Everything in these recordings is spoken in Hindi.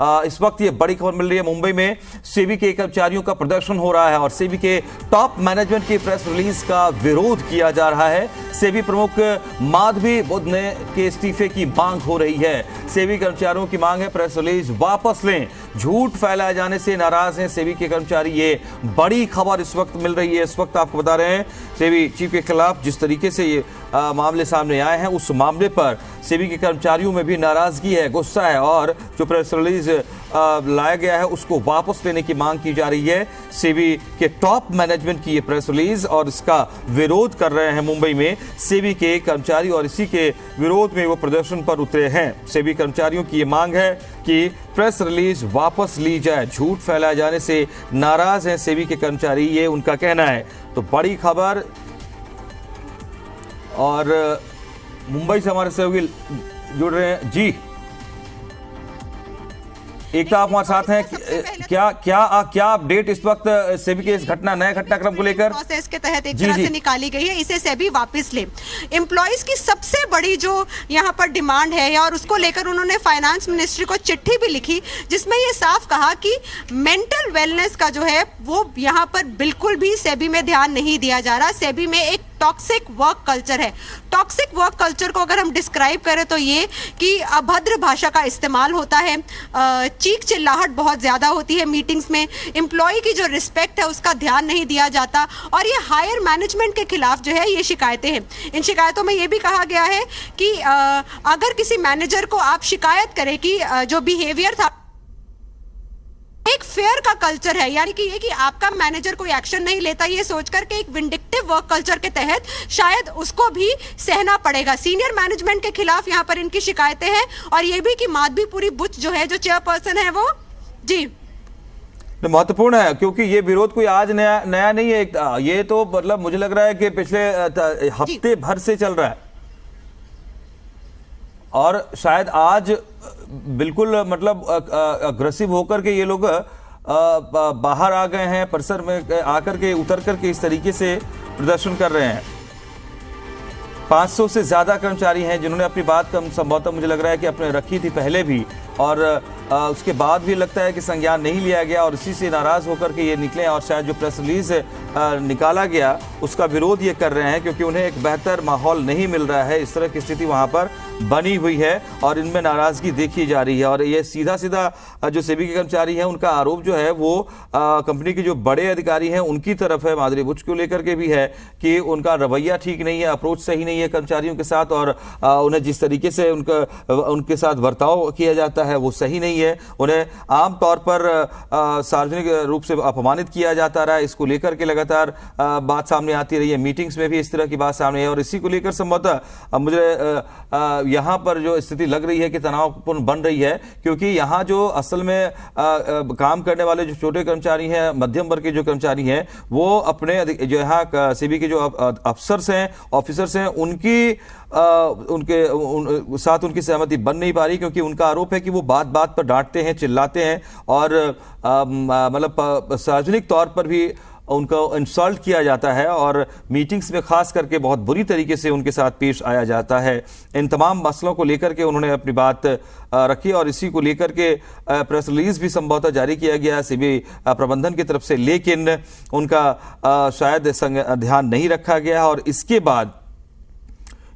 इस वक्त ये बड़ी खबर मिल रही है, मुंबई में सेबी के कर्मचारियों का प्रदर्शन हो रहा है और सेबी के टॉप मैनेजमेंट की प्रेस रिलीज का विरोध किया जा रहा है। सेबी प्रमुख माधवी बुद्ध ने के इस्तीफे की मांग हो रही है। सेबी कर्मचारियों की मांग है प्रेस रिलीज वापस लें, झूठ फैलाए जाने से नाराज हैं सेबी के कर्मचारी। ये बड़ी खबर इस वक्त मिल रही है। इस वक्त आपको बता रहे हैं सेबी चीफ के खिलाफ जिस तरीके से ये मामले सामने आए हैं, उस मामले पर सेबी के कर्मचारियों में भी नाराजगी है, गुस्सा है और जो प्रेस रिलीज लाया गया है उसको वापस लेने की मांग की जा रही है। सेबी के टॉप मैनेजमेंट की ये प्रेस रिलीज और इसका विरोध कर रहे हैं मुंबई में सेबी के कर्मचारी और इसी के विरोध में वो प्रदर्शन पर उतरे हैं। सेबी कर्मचारियों की ये मांग है कि प्रेस रिलीज वापस ली जाए, झूठ फैलाए जाने से नाराज हैं सेबी के कर्मचारी, ये उनका कहना है। तो बड़ी खबर। और मुंबई से हमारे सहयोगी जुड़ रहे हैं। जी एकता, आप हमारे साथ हैं। क्या अपडेट इस वक्त सेबी के इस नए घटनाक्रम को लेकर? प्रोसेस के तहत एक तरह से निकाली गई है, इसे सेबी वापस ले। एम्प्लॉइज की सबसे बड़ी जो यहाँ पर डिमांड है और उसको लेकर उन्होंने फाइनेंस मिनिस्ट्री को चिट्ठी भी लिखी जिसमें ये साफ कहा कि मेंटल वेलनेस का जो है वो यहाँ पर बिल्कुल भी सेबी में ध्यान नहीं दिया जा रहा। सेबी में एक टॉक्सिक वर्क कल्चर है। टॉक्सिक वर्क कल्चर को अगर हम डिस्क्राइब करें तो ये कि अभद्र भाषा का इस्तेमाल होता है, चीख चिल्लाहट बहुत ज्यादा होती है मीटिंग्स में, एम्प्लॉय की जो रिस्पेक्ट है उसका ध्यान नहीं दिया जाता और ये हायर मैनेजमेंट के खिलाफ जो है ये शिकायतें हैं। इन शिकायतों में ये भी कहा गया है कि अगर किसी मैनेजर को आप शिकायत करें कि जो बिहेवियर था एक फेयर का कल्चर है, यानी कि ये कि आपका मैनेजर कोई एक्शन नहीं लेता, ये सोचकर के एक विंडिक्टिव वर्क कल्चर के तहत शायद उसको भी सहना पड़ेगा। सीनियर मैनेजमेंट के खिलाफ यहाँ पर इनकी शिकायतें हैं और ये भी कि माधवीपुरी बुच जो है, जो चेयरपर्सन है वो जी महत्वपूर्ण है क्योंकि ये विरोध कोई आज नया नहीं है। ये तो मतलब मुझे लग रहा है कि पिछले हफ्ते भर से चल रहा है और शायद आज बिल्कुल मतलब अग्रेसिव होकर के ये लोग बाहर आ गए हैं, परिसर में आकर के उतर करके इस तरीके से प्रदर्शन कर रहे हैं। 500 से ज्यादा कर्मचारी हैं जिन्होंने अपनी बात कम संभवतः मुझे लग रहा है कि अपने रखी थी पहले भी और उसके बाद भी लगता है कि संज्ञान नहीं लिया गया और इसी से नाराज होकर के ये निकले और शायद जो प्रेस रिलीज निकाला गया उसका विरोध ये कर रहे हैं क्योंकि उन्हें एक बेहतर माहौल नहीं मिल रहा है। इस तरह की स्थिति वहां पर बनी हुई है और इनमें नाराजगी देखी जा रही है और ये सीधा जो सेबी के कर्मचारी हैं उनका आरोप जो है वो कंपनी के जो बड़े अधिकारी हैं उनकी तरफ है, माधुरी बुच को लेकर के भी है कि उनका रवैया ठीक नहीं है, अप्रोच सही नहीं है कर्मचारियों के साथ और उन्हें जिस तरीके से उनके साथ बर्ताव किया जाता है वो सही नहीं है। उन्हें आमतौर पर सार्वजनिक रूप से अपमानित किया जाता रहा, इसको लेकर के लगातार बात सामने आती रही है। मीटिंग्स में भी इस तरह की बात सामने है और इसी को लेकर संभवतः मुझे यहाँ पर जो स्थिति लग रही है कि तनावपूर्ण बन रही है क्योंकि यहाँ जो असल में काम करने वाले जो छोटे कर्मचारी हैं, मध्यम वर्ग के जो कर्मचारी हैं, वो अपने जो यहाँ सेबी के जो अफसर्स हैं, ऑफिसर्स हैं, उनके साथ उनकी सहमति बन नहीं पा रही क्योंकि उनका आरोप है कि वो बात बात पर डांटते हैं, चिल्लाते हैं और मतलब सार्वजनिक तौर पर भी उनको इंसल्ट किया जाता है और मीटिंग्स में खास करके बहुत बुरी तरीके से उनके साथ पेश आया जाता है। इन तमाम मसलों को लेकर के उन्होंने अपनी बात रखी और इसी को लेकर के प्रेस रिलीज भी संभवतः जारी किया गया सेबी प्रबंधन की तरफ से, लेकिन उनका शायद ध्यान नहीं रखा गया और इसके बाद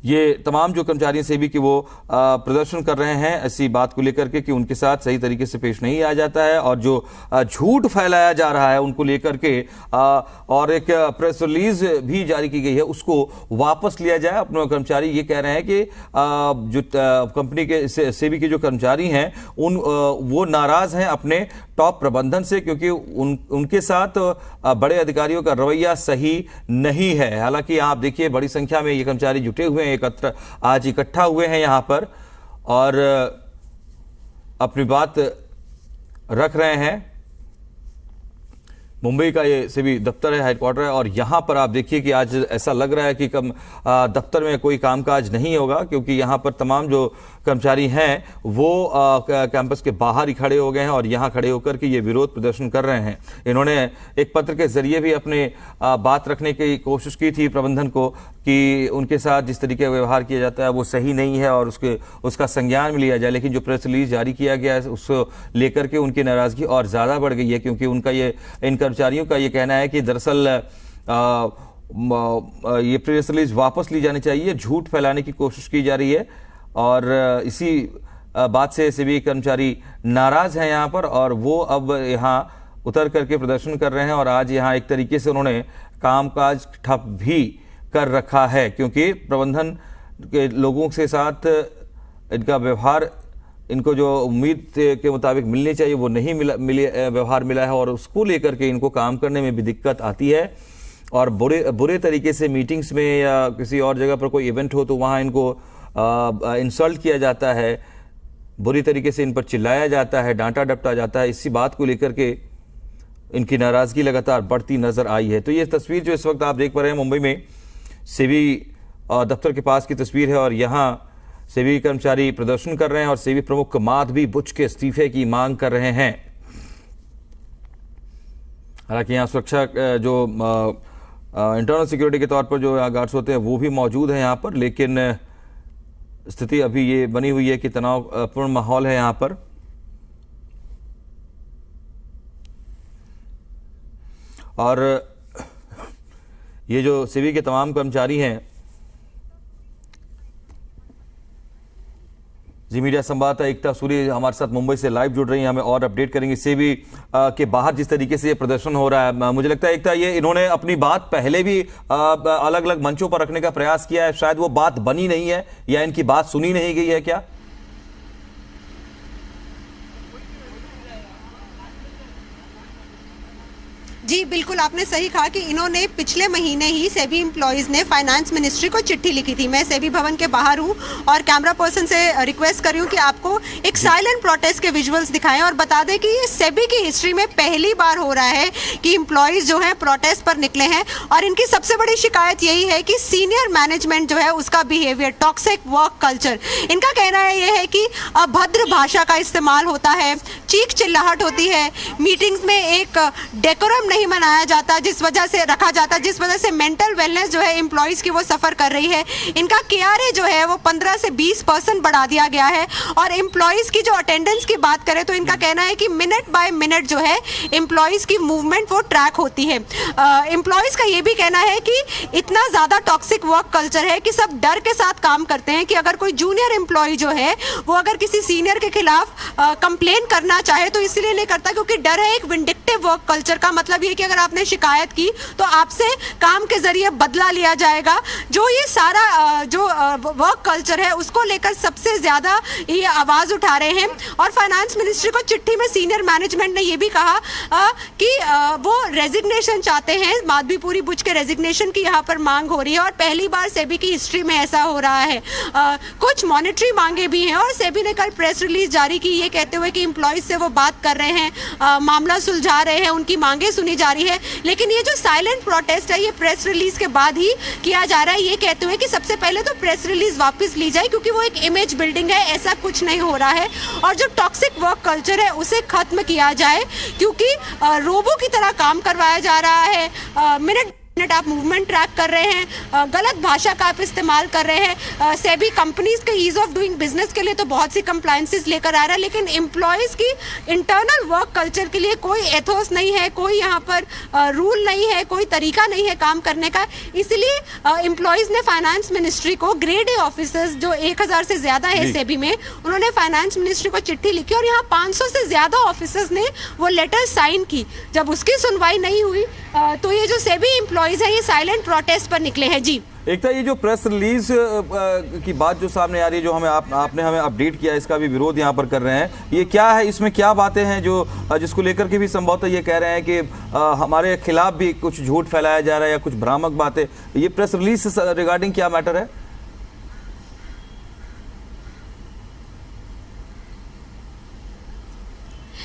ये तमाम जो कर्मचारी सेबी की वो प्रदर्शन कर रहे हैं ऐसी बात को लेकर के कि उनके साथ सही तरीके से पेश नहीं आ जाता है और जो झूठ फैलाया जा रहा है उनको लेकर के और एक प्रेस रिलीज भी जारी की गई है उसको वापस लिया जाए। अपने कर्मचारी ये कह रहे हैं कि जो कंपनी के सेबी के जो कर्मचारी हैं वो नाराज हैं अपने टॉप प्रबंधन से क्योंकि उनके साथ बड़े अधिकारियों का रवैया सही नहीं है। हालांकि आप देखिए बड़ी संख्या में ये कर्मचारी जुटे हुए हैं, आज इकट्ठा हुए हैं यहां पर और अपनी बात रख रहे हैं। मुंबई का ये सेबी दफ्तर है, हेडक्वार्टर है और यहां पर आप देखिए कि आज ऐसा लग रहा है कि दफ्तर में कोई कामकाज नहीं होगा क्योंकि यहां पर तमाम जो कर्मचारी हैं वो कैंपस के बाहर ही खड़े हो गए हैं और यहां खड़े होकर के ये विरोध प्रदर्शन कर रहे हैं। इन्होंने एक पत्र के जरिए भी अपने बात रखने की कोशिश की थी प्रबंधन को कि उनके साथ जिस तरीके का व्यवहार किया जाता है वो सही नहीं है और उसका संज्ञान में लिया जाए। लेकिन जो प्रेस रिलीज जारी किया गया है उसको लेकर के उनकी नाराज़गी और ज़्यादा बढ़ गई है, क्योंकि उनका इन कर्मचारियों का ये कहना है कि दरअसल ये प्रेस रिलीज वापस ली जानी चाहिए, झूठ फैलाने की कोशिश की जा रही है। और इसी बात से सभी कर्मचारी नाराज़ हैं यहाँ पर, और वो अब यहाँ उतर करके प्रदर्शन कर रहे हैं। और आज यहाँ एक तरीके से उन्होंने कामकाज ठप भी कर रखा है, क्योंकि प्रबंधन के लोगों के साथ इनका व्यवहार, इनको जो उम्मीद के मुताबिक मिलनी चाहिए वो नहीं व्यवहार मिला है, और उसको लेकर के इनको काम करने में भी दिक्कत आती है। और बुरे तरीके से मीटिंग्स में या किसी और जगह पर कोई इवेंट हो तो वहाँ इनको इंसल्ट किया जाता है, बुरी तरीके से इन पर चिल्लाया जाता है, डांटा डपटा जाता है। इसी बात को लेकर के इनकी नाराज़गी लगातार बढ़ती नजर आई है। तो ये तस्वीर जो इस वक्त आप देख पा रहे हैं मुंबई में सेबी दफ्तर के पास की तस्वीर है, और यहाँ सेबी कर्मचारी प्रदर्शन कर रहे हैं और सेबी प्रमुख माधवी बुच के इस्तीफे की मांग कर रहे हैं। हालांकि यहाँ सुरक्षा जो इंटरनल सिक्योरिटी के तौर पर जो गार्ड्स होते हैं वो भी मौजूद है यहाँ पर, लेकिन स्थिति अभी ये बनी हुई है कि तनावपूर्ण माहौल है यहाँ पर। और ये जो सेबी के तमाम कर्मचारी हैं, जी मीडिया संवाददाता एकता सूरी हमारे साथ मुंबई से लाइव जुड़ रही हैं, हमें और अपडेट करेंगे सेबी के बाहर जिस तरीके से ये प्रदर्शन हो रहा है। मुझे लगता है एकता, ये इन्होंने अपनी बात पहले भी अलग अलग मंचों पर रखने का प्रयास किया है, शायद वो बात बनी नहीं है या इनकी बात सुनी नहीं गई है क्या? जी बिल्कुल, आपने सही कहा कि इन्होंने पिछले महीने ही सेबी एम्प्लॉइज ने फाइनेंस मिनिस्ट्री को चिट्ठी लिखी थी। मैं सेबी भवन के बाहर हूँ और कैमरा पर्सन से रिक्वेस्ट कर रही हूँ कि आपको एक साइलेंट प्रोटेस्ट के विजुअल्स दिखाएं और बता दें कि ये सेबी की हिस्ट्री में पहली बार हो रहा है कि एम्प्लॉइज जो है प्रोटेस्ट पर निकले हैं। और इनकी सबसे बड़ी शिकायत यही है कि सीनियर मैनेजमेंट जो है उसका बिहेवियर, टॉक्सिक वर्क कल्चर। इनका कहना है ये है कि अभद्र भाषा का इस्तेमाल होता है, चीख चिल्लाहट होती है, मीटिंग्स में एक डेकोरम नहीं मनाया जाता, जिस वजह से मेंटल वेलनेस जो है एम्प्लॉइज की वो सफर कर रही है। इनका KRA जो है वो 15 से 20% बढ़ा दिया गया है। और एम्प्लॉइज की जो अटेंडेंस की बात करें तो इनका कहना है कि मिनट बाय मिनट जो है एम्प्लॉइज की मूवमेंट वो ट्रैक होती है। एम्प्लॉइज का ये भी कहना है कि इतना ज्यादा टॉक्सिक वर्क कल्चर है कि सब डर के साथ काम करते हैं कि अगर कोई जूनियर एम्प्लॉय जो है वो अगर किसी सीनियर के खिलाफ कंप्लेन करना चाहे तो इसलिए नहीं करता क्योंकि डर है एक विंडिक्टिव वर्क कल्चर का। मतलब ये कि अगर आपने शिकायत की तो आपसे काम के जरिए बदला लिया जाएगा। जो ये सारा जो वर्क कल्चर है उसको लेकर सबसे ज्यादा ये आवाज उठा रहे हैं। और फाइनेंस मिनिस्ट्री को चिट्ठी में सीनियर मैनेजमेंट ने ये भी कहा कि वो रेजिग्नेशन चाहते हैं। माधवी पूरी बुच के रेजिग्नेशन की यहाँ पर मांग हो रही है और पहली बार सेबी की हिस्ट्री में ऐसा हो रहा है। कुछ मॉनेटरी मांगे भी हैं और सेबी ने कल प्रेस रिलीज जारी की ये कहते हुए कि एम्प्लॉइज से वो बात कर रहे हैं, मामला सुलझा रहे हैं, उनकी मांगे सुनी जा रही है। लेकिन ये जो साइलेंट प्रोटेस्ट है ये प्रेस रिलीज के बाद ही किया जा रहा है। ये कहते हुए कि सबसे पहले तो प्रेस रिलीज वापस ली जाए क्योंकि वो एक इमेज बिल्डिंग है, ऐसा कुछ नहीं हो रहा है। और जो टॉक्सिक वर्क कल्चर है उसे खत्म किया जाए क्योंकि रोबो की तरह काम करवाया जा रहा है। मिनट आप मूवमेंट ट्रैक कर रहे हैं, गलत भाषा का आप इस्तेमाल कर रहे हैं। सेबी कंपनीज के ईज ऑफ डूइंग बिजनेस के लिए तो बहुत सी कंप्लायंसेस लेकर आ रहा है, लेकिन एम्प्लॉयज की इंटरनल वर्क कल्चर के लिए कोई एथोस नहीं है, कोई यहाँ पर रूल नहीं है, कोई तरीका नहीं है काम करने का। इसलिए एम्प्लॉयज ने फाइनेंस मिनिस्ट्री को, ग्रेड ए ऑफिसर्स जो 1000 से ज्यादा है सेबी में, उन्होंने फाइनेंस मिनिस्ट्री को चिट्ठी लिखी और यहाँ 500 से ज्यादा ऑफिसर्स ने वो लेटर साइन की। जब उसकी सुनवाई नहीं हुई तो ये जो सेबी एम्प्लॉयज है ये साइलेंट प्रोटेस्ट पर निकले हैं। जी एकता, ये जो प्रेस रिलीज की बात जो सामने आ रही है, जो आपने हमें अपडेट किया, इसका भी विरोध यहाँ पर कर रहे हैं, ये क्या है? इसमें क्या बातें हैं जो जिसको लेकर के भी संभवतः ये कह रहे हैं कि हमारे खिलाफ भी कुछ झूठ फैलाया जा रहा है या कुछ भ्रामक बातें? ये प्रेस रिलीज रिगार्डिंग क्या मैटर है?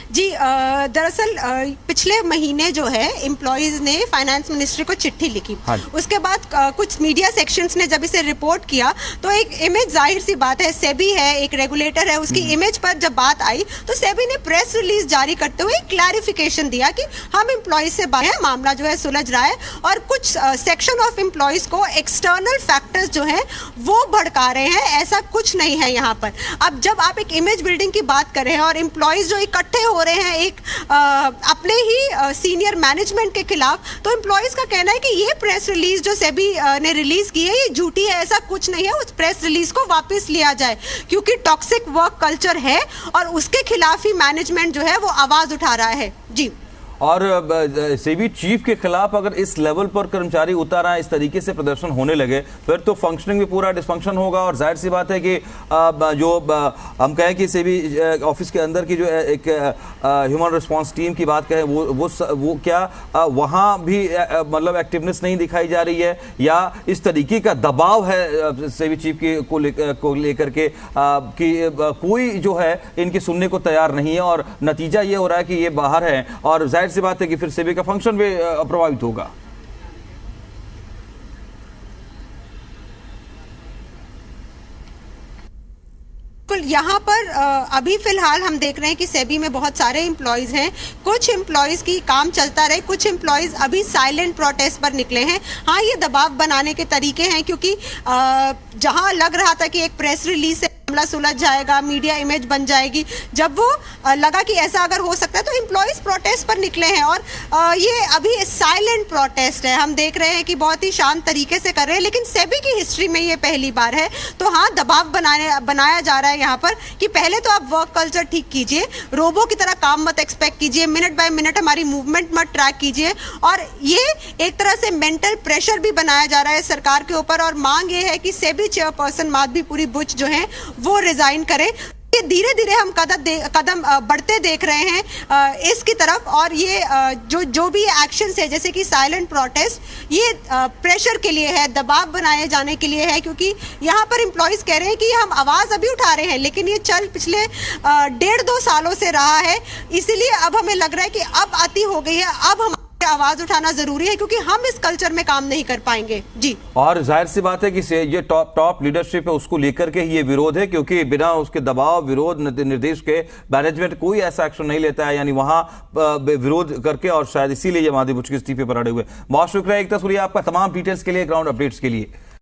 जी दरअसल पिछले महीने जो है एम्प्लॉयज ने फाइनेंस मिनिस्ट्री को चिट्ठी लिखी। हाँ। उसके बाद कुछ मीडिया सेक्शंस ने जब इसे रिपोर्ट किया तो एक इमेज, जाहिर सी बात है, सेबी है, एक रेगुलेटर है, उसकी इमेज पर जब बात आई तो सेबी ने प्रेस रिलीज जारी करते हुए क्लैरिफिकेशन दिया कि हम एम्प्लॉयज से बाहर हैं, मामला जो है सुलझ रहा है और कुछ सेक्शन ऑफ एम्प्लॉयज को एक्सटर्नल फैक्टर्स जो है वो भड़का रहे हैं, ऐसा कुछ नहीं है यहाँ पर। अब जब आप एक इमेज बिल्डिंग की बात कर रहे हैं और एम्प्लॉयज जो इकट्ठे हो रहे हैं एक अपने ही सीनियर मैनेजमेंट के खिलाफ, तो एम्प्लॉयज का कहना है कि ये प्रेस रिलीज जो सेबी ने रिलीज की है ये झूठी है, ऐसा कुछ नहीं है, उस प्रेस रिलीज को वापस लिया जाए क्योंकि टॉक्सिक वर्क कल्चर है और उसके खिलाफ ही मैनेजमेंट जो है वो आवाज उठा रहा है। जी। और सेबी चीफ के खिलाफ अगर इस लेवल पर कर्मचारी उतर आए, इस तरीके से प्रदर्शन होने लगे, फिर तो फंक्शनिंग में पूरा डिसफंक्शन होगा। और जाहिर सी बात है कि जो हम कहें कि सेबी ऑफिस के अंदर की जो एक ह्यूमन रिस्पांस टीम की बात करें, वो क्या वहाँ भी मतलब एक्टिवनेस नहीं दिखाई जा रही है या इस तरीके का दबाव है सेबी चीफ को लेकर के कि कोई जो है इनकी सुनने को तैयार नहीं है और नतीजा ये हो रहा है कि ये बाहर है और जाहिर सी बात है कि फिर सेबी का फंक्शन भी प्रभावित होगा। यहाँ पर अभी फिलहाल हम देख रहे हैं कि सेबी में बहुत सारे एम्प्लॉयज हैं, कुछ एम्प्लॉयज की काम चलता रहे, कुछ एम्प्लॉयज अभी साइलेंट प्रोटेस्ट पर निकले हैं। हाँ, ये दबाव बनाने के तरीके हैं क्योंकि जहां लग रहा था कि एक प्रेस रिलीज से मामला सुलझ जाएगा, मीडिया इमेज बन जाएगी, जब वो लगा कि ऐसा अगर हो सकता है तो एम्प्लॉयज प्रोटेस्ट पर निकले हैं और ये अभी साइलेंट प्रोटेस्ट है। हम देख रहे हैं कि बहुत ही शांत तरीके से कर रहे हैं, लेकिन सेबी की हिस्ट्री में ये पहली बार है। तो हाँ, दबाव बनाया जा रहा है यहाँ पर कि पहले तो आप वर्क कल्चर ठीक कीजिए, रोबो की तरह काम मत एक्सपेक्ट कीजिए, मिनट बाय मिनट हमारी मूवमेंट मत ट्रैक कीजिए। और ये एक तरह से मेंटल प्रेशर भी बनाया जा रहा है सरकार के ऊपर और मांग ये है कि सेबी चेयरपर्सन माधवीपुरी बुच जो है वो रिजाइन करें। ये धीरे धीरे हम कदम बढ़ते देख रहे हैं इसकी तरफ और ये जो भी एक्शन है जैसे कि साइलेंट प्रोटेस्ट, ये प्रेशर के लिए है, दबाव बनाए जाने के लिए है क्योंकि यहाँ पर एम्प्लॉयज कह रहे हैं कि हम आवाज अभी उठा रहे हैं लेकिन ये चल पिछले 1.5-2 सालों से रहा है, इसीलिए अब हमें लग रहा है कि अब अति हो गई है, अब हम आवाज उठाना जरूरी है क्योंकि हम इस कल्चर में काम नहीं कर पाएंगे। जी। और जाहिर सी बात है कि ये टॉप लीडरशिप है, उसको लेकर के ये विरोध है क्योंकि बिना उसके दबाव, विरोध, निर्देश के मैनेजमेंट कोई ऐसा एक्शन नहीं लेता है, यानी वहां विरोध करके और शायद इसीलिए ये माधवी बुच के इस्तीफे पर अड़े हुए। बहुत शुक्रिया एक तस्वीर आपका तमाम डिटेल्स के लिए, ग्राउंड अपडेट्स के लिए।